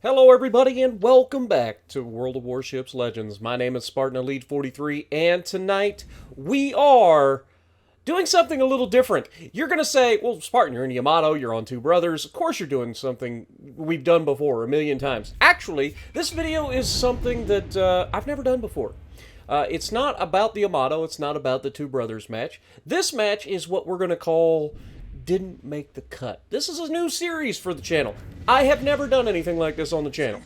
Hello, everybody, and welcome back to World of Warships Legends. My name is Spartan Elite 43, and tonight we are doing something a little different. You're going to say, well, Spartan, you're in Yamato, you're on Two Brothers. Of course, you're doing something we've done before a million times. Actually, this video is something that I've never done before. It's not about the Yamato, it's not about the Two Brothers match. This match is what we're going to call Didn't Make the Cut. This is a new series for the channel. I have never done anything like this on the channel.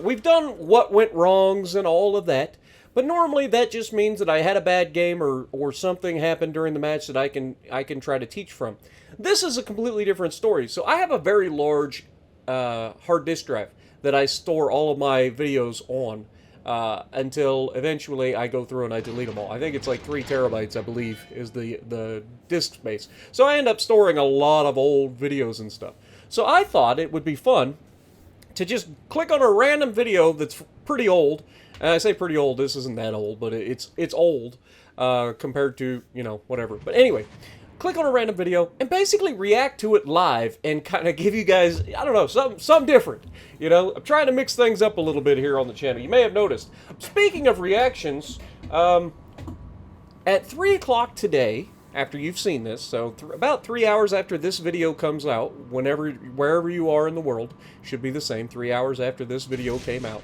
We've done what went wrongs and all of that, but normally that just means that I had a bad game or something happened during the match that I can try to teach from. This is a completely different story. So I have a very large hard disk drive that I store all of my videos on until eventually I go through and I delete them all. I think it's like 3 terabytes, I believe, is the disk space. So I end up storing a lot of old videos and stuff. So I thought it would be fun to just click on a random video that's pretty old. And I say pretty old, this isn't that old, but it's old compared to, you know, whatever. But anyway, click on a random video and basically react to it live and kind of give you guys, I don't know, something different. You know, I'm trying to mix things up a little bit here on the channel. You may have noticed. Speaking of reactions, at 3 o'clock today, after you've seen this, so about 3 hours after this video comes out, wherever you are in the world, should be the same, 3 hours after this video came out,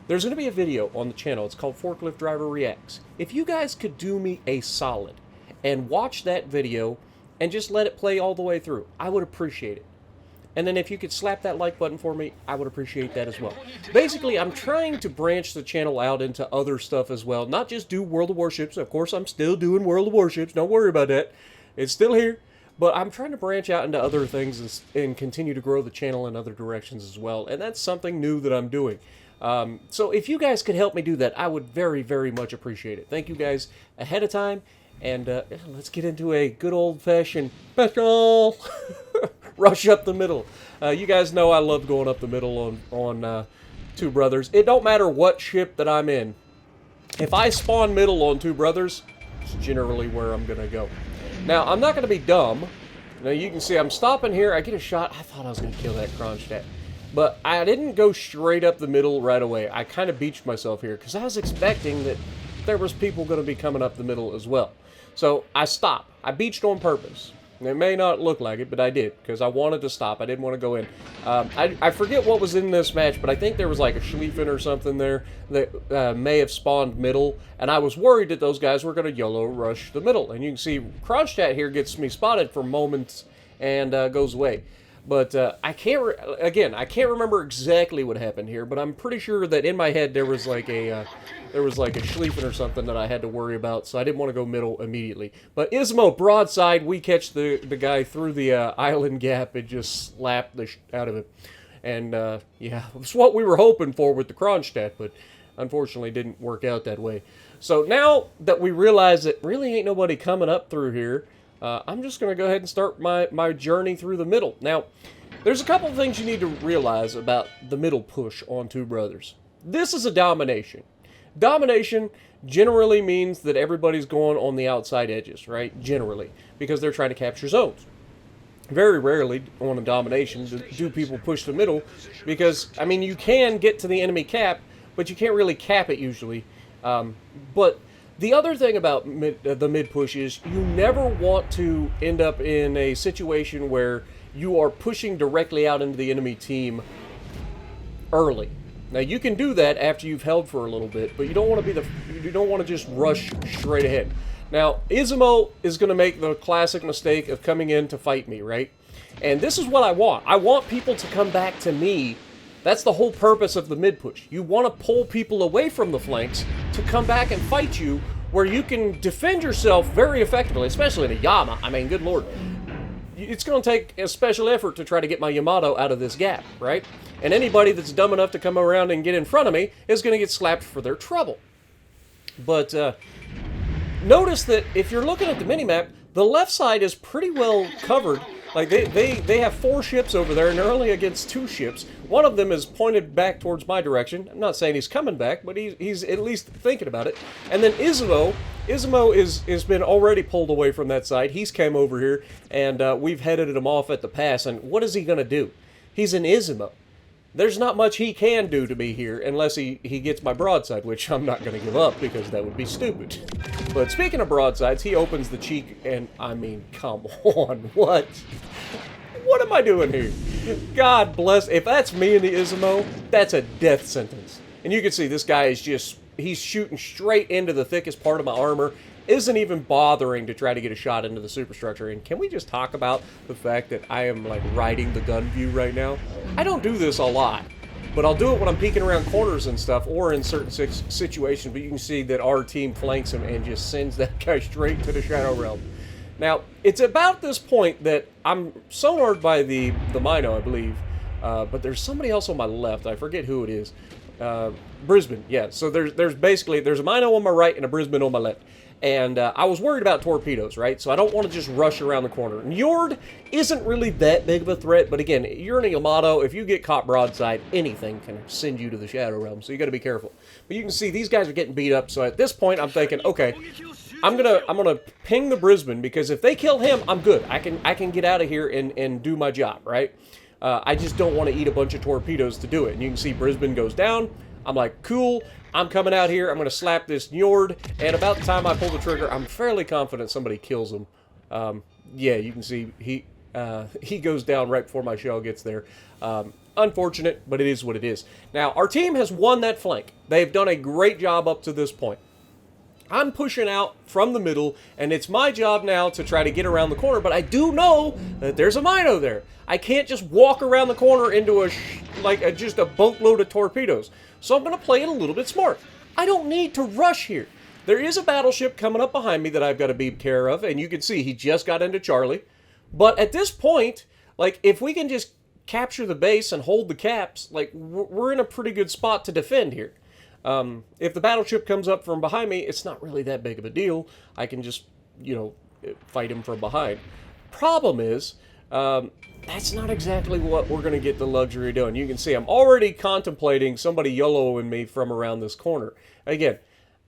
there's going to be a video on the channel. It's called Forklift Driver Reacts. If you guys could do me a solid and watch that video and just let it play all the way through, I would appreciate it. And then if you could slap that like button for me, I would appreciate that as well. Basically, I'm trying to branch the channel out into other stuff as well. Not just do World of Warships. Of course, I'm still doing World of Warships. Don't worry about that. It's still here. But I'm trying to branch out into other things and continue to grow the channel in other directions as well. And that's something new that I'm doing. So if you guys could help me do that, I would very, very much appreciate it. Thank you guys ahead of time. And let's get into a good old-fashioned special rush up the middle. You guys know I love going up the middle on Two Brothers. It don't matter what ship that I'm in. If I spawn middle on Two Brothers, it's generally where I'm going to go. Now, I'm not going to be dumb. Now, you can see I'm stopping here. I get a shot. I thought I was going to kill that Kronstadt. But I didn't go straight up the middle right away. I kind of beached myself here because I was expecting that there was people going to be coming up the middle as well. So I stopped. I beached on purpose. It may not look like it, but I did, because I wanted to stop. I didn't want to go in. I forget what was in this match, but I think there was like a Schlieffen or something there that may have spawned middle, and I was worried that those guys were going to YOLO rush the middle. And you can see Kronstadt here gets me spotted for moments and goes away. But I can't remember exactly what happened here, but I'm pretty sure that in my head there was like a Schlieffen or something that I had to worry about, so I didn't want to go middle immediately. But Ismo, broadside, we catch the guy through the island gap and just slap the out of him. And yeah, it's what we were hoping for with the Kronstadt, but unfortunately didn't work out that way. So now that we realize that really ain't nobody coming up through here, I'm just going to go ahead and start my journey through the middle. Now, there's a couple of things you need to realize about the middle push on Two Brothers. This is a domination. Domination generally means that everybody's going on the outside edges, right? Generally, because they're trying to capture zones. Very rarely on a domination do people push the middle, because, I mean, you can get to the enemy cap, but you can't really cap it usually. But the other thing about the mid push is you never want to end up in a situation where you are pushing directly out into the enemy team early. Now you can do that after you've held for a little bit, but you don't want to just rush straight ahead. Now Ismo is going to make the classic mistake of coming in to fight me, right? And this is what I want. I want people to come back to me. That's the whole purpose of the mid push. You want to pull people away from the flanks to come back and fight you, where you can defend yourself very effectively, especially in a Yama. I mean, good lord. It's going to take a special effort to try to get my Yamato out of this gap, right? And anybody that's dumb enough to come around and get in front of me is going to get slapped for their trouble. But notice that if you're looking at the minimap, the left side is pretty well covered. Like, they have 4 ships over there, and they're only against 2 ships. One of them is pointed back towards my direction. I'm not saying he's coming back, but he's at least thinking about it. And then Ismo has been already pulled away from that side. He's came over here, and we've headed him off at the pass. And what is he going to do? He's an Ismo. there's not much he can do to me here unless he gets my broadside, which I'm not going to give up because that would be stupid. But speaking of broadsides, he opens the cheek, and I mean, come on, what? What am I doing here? God bless. If that's me in the Izamo, that's a death sentence. And you can see this guy is just, he's shooting straight into the thickest part of my armor, isn't even bothering to try to get a shot into the superstructure. And can we just talk about the fact that I am like riding the gun view right now? I don't do this a lot, but I'll do it when I'm peeking around corners and stuff, or in certain situations. But you can see that our team flanks him and just sends that guy straight to the Shadow Realm. Now, it's about this point that I'm sonared by the Mino, I believe, but there's somebody else on my left. I forget who it is. Brisbane, yeah. So there's a Mino on my right and a Brisbane on my left. And I was worried about torpedoes, right? So I don't want to just rush around the corner. Njord isn't really that big of a threat, but again, you're in a Yamato. If you get caught broadside, anything can send you to the Shadow Realm, so you got to be careful. But you can see these guys are getting beat up, so at this point, I'm thinking, okay, I'm gonna ping the Brisbane, because if they kill him, I'm good. I can get out of here and do my job, right? I just don't want to eat a bunch of torpedoes to do it. And you can see Brisbane goes down. I'm like, cool, I'm coming out here, I'm going to slap this Njord, and about the time I pull the trigger, I'm fairly confident somebody kills him. Yeah, you can see he goes down right before my shell gets there. Unfortunate, but it is what it is. Now, our team has won that flank. They've done a great job up to this point. I'm pushing out from the middle, and it's my job now to try to get around the corner, but I do know that there's a Mino there. I can't just walk around the corner into just a boatload of torpedoes. So I'm going to play it a little bit smart. I don't need to rush here. There is a battleship coming up behind me that I've got to be care of, and you can see he just got into Charlie. But at this point, like, if we can just capture the base and hold the caps, like, we're in a pretty good spot to defend here. If the battleship comes up from behind me, it's not really that big of a deal. I can just, fight him from behind. Problem is, that's not exactly what we're going to get the luxury of doing. You can see I'm already contemplating somebody YOLOing me from around this corner. Again,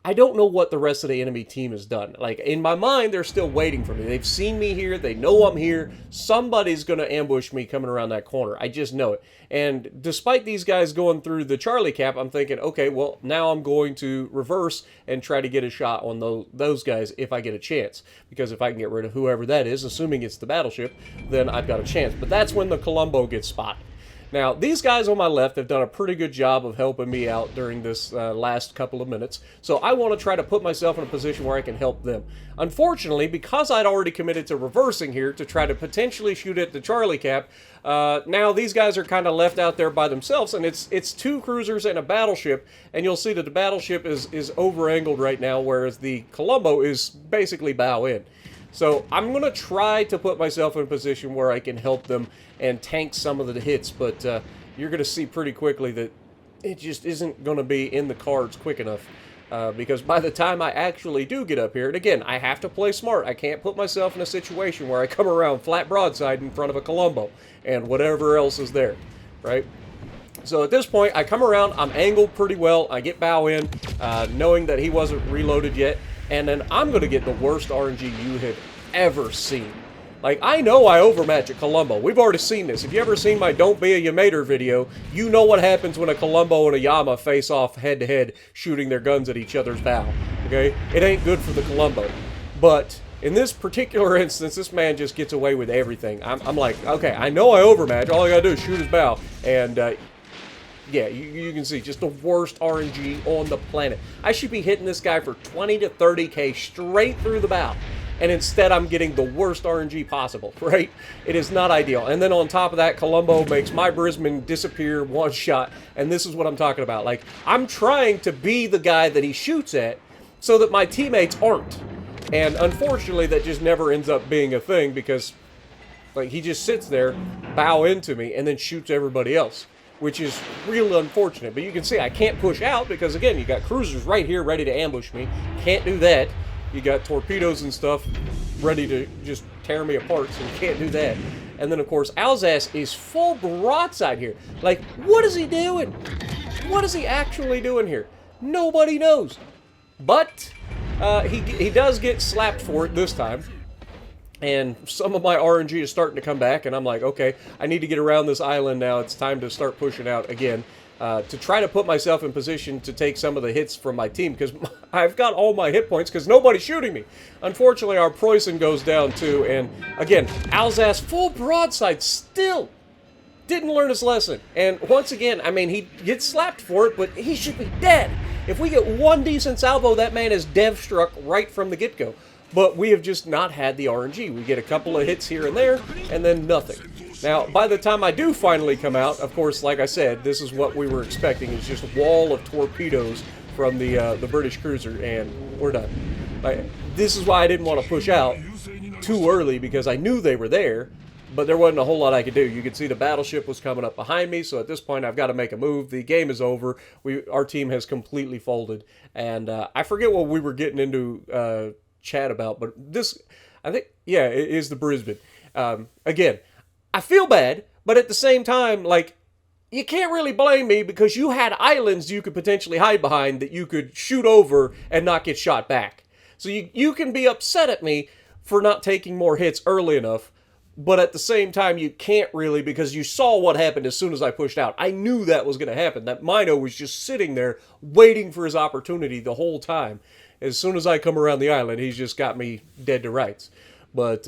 I don't know what the rest of the enemy team has done. Like, in my mind, they're still waiting for me. They've seen me here. They know I'm here. Somebody's going to ambush me coming around that corner. I just know it. And despite these guys going through the Charlie cap, I'm thinking, okay, well, now I'm going to reverse and try to get a shot on those guys if I get a chance. Because if I can get rid of whoever that is, assuming it's the battleship, then I've got a chance. But that's when the Colombo gets spotted. Now, these guys on my left have done a pretty good job of helping me out during this last couple of minutes, so I want to try to put myself in a position where I can help them. Unfortunately, because I'd already committed to reversing here to try to potentially shoot at the Charlie cap, now these guys are kind of left out there by themselves, and it's two cruisers and a battleship, and you'll see that the battleship is over-angled right now, whereas the Colombo is basically bow in. So I'm going to try to put myself in a position where I can help them and tank some of the hits, but you're going to see pretty quickly that it just isn't going to be in the cards quick enough. Because by the time I actually do get up here, and again, I have to play smart. I can't put myself in a situation where I come around flat broadside in front of a Colombo and whatever else is there, right? So at this point, I come around, I'm angled pretty well, I get bow in, knowing that he wasn't reloaded yet, and then I'm going to get the worst RNG you have ever seen. Like, I know I overmatch a Colombo. We've already seen this. If you ever seen my Don't Be a Yamater video, you know what happens when a Colombo and a Yama face off head-to-head, shooting their guns at each other's bow. Okay? It ain't good for the Colombo. But in this particular instance, this man just gets away with everything. I'm like, okay, I know I overmatch. All I gotta do is shoot his bow. And, yeah, you can see just the worst RNG on the planet. I should be hitting this guy for 20 to 30k straight through the bow. And instead, I'm getting the worst RNG possible, right? It is not ideal. And then on top of that, Colombo makes my Brisbane disappear one shot. And this is what I'm talking about. Like, I'm trying to be the guy that he shoots at so that my teammates aren't. And unfortunately, that just never ends up being a thing because, like, he just sits there, bow into me, and then shoots everybody else, which is real unfortunate. But you can see I can't push out because, again, you got cruisers right here ready to ambush me. Can't do that. You got torpedoes and stuff ready to just tear me apart, so you can't do that. And then, of course, Alsace is full broadside here. Like, what is he doing? What is he actually doing here? Nobody knows. But he does get slapped for it this time. And some of my RNG is starting to come back, and I'm like, okay, I need to get around this island now. It's time to start pushing out again to try to put myself in position to take some of the hits from my team, because I've got all my hit points because nobody's shooting me. Unfortunately, our Preußen goes down too, and again, Alsace full broadside still didn't learn his lesson. And once again, I mean, he gets slapped for it, but he should be dead. If we get one decent salvo, that man is dev struck right from the get-go. But we have just not had the RNG. We get a couple of hits here and there, and then nothing. Now, by the time I do finally come out, of course, like I said, this is what we were expecting. It's just a wall of torpedoes from the British cruiser, and we're done. This is why I didn't want to push out too early, because I knew they were there, but there wasn't a whole lot I could do. You could see the battleship was coming up behind me, so at this point I've got to make a move. The game is over. Our team has completely folded, and I forget what we were getting into chat about, but this, I think, yeah, it is the Brisbane. Again, I feel bad, but at the same time, like, you can't really blame me, because you had islands you could potentially hide behind that you could shoot over and not get shot back. So you can be upset at me for not taking more hits early enough, but at the same time, you can't really, because you saw what happened as soon as I pushed out. I knew that was going to happen. That Mino was just sitting there waiting for his opportunity the whole time. As soon as I come around the island, he's just got me dead to rights. But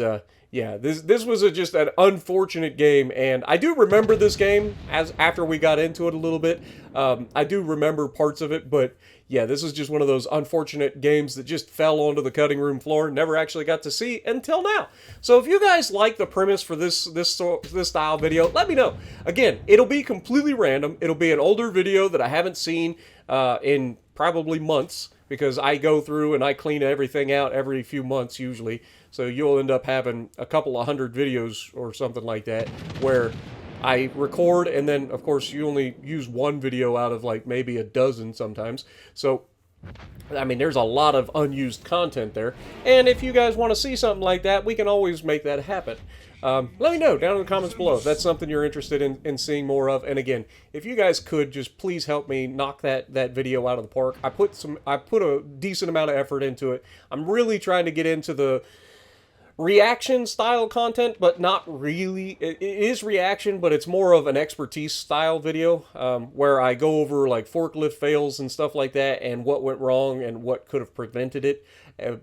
yeah, this was just an unfortunate game, and I do remember this game after we got into it a little bit. I do remember parts of it, but yeah, this is just one of those unfortunate games that just fell onto the cutting room floor and never actually got to see until now. So if you guys like the premise for this style video, let me know. Again, it'll be completely random. It'll be an older video that I haven't seen in probably months, because I go through and I clean everything out every few months usually. So you'll end up having a couple of hundred videos or something like that where I record, and then of course you only use one video out of like maybe a dozen sometimes. So I mean, there's a lot of unused content there, and if you guys want to see something like that, we can always make that happen. Let me know down in the comments below if that's something you're interested in seeing more of. And again, if you guys could just please help me knock that video out of the park. I put a decent amount of effort into it. I'm really trying to get into the reaction style content, but not really. It is reaction, but it's more of an expertise style video, where I go over like forklift fails and stuff like that, and what went wrong and what could have prevented it,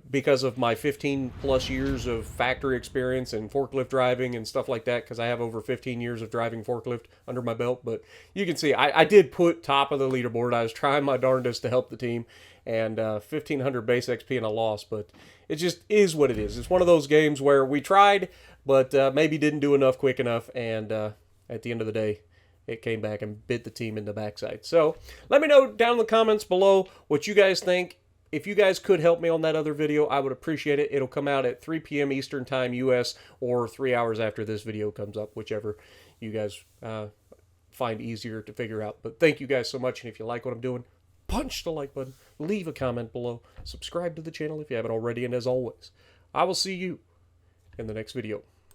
because of my 15 plus years of factory experience and forklift driving and stuff like that, because I have over 15 years of driving forklift under my belt. But you can see I did put top of the leaderboard. I was trying my darndest to help the team, and 1500 base XP and a loss, but it just is what it is. It's one of those games where we tried, but maybe didn't do enough quick enough, and at the end of the day, it came back and bit the team in the backside. So let me know down in the comments below what you guys think. If you guys could help me on that other video, I would appreciate it. It'll come out at 3 p.m. Eastern Time, U.S., or 3 hours after this video comes up, whichever you guys find easier to figure out. But thank you guys so much, and if you like what I'm doing, punch the like button, leave a comment below, subscribe to the channel if you haven't already, and as always, I will see you in the next video.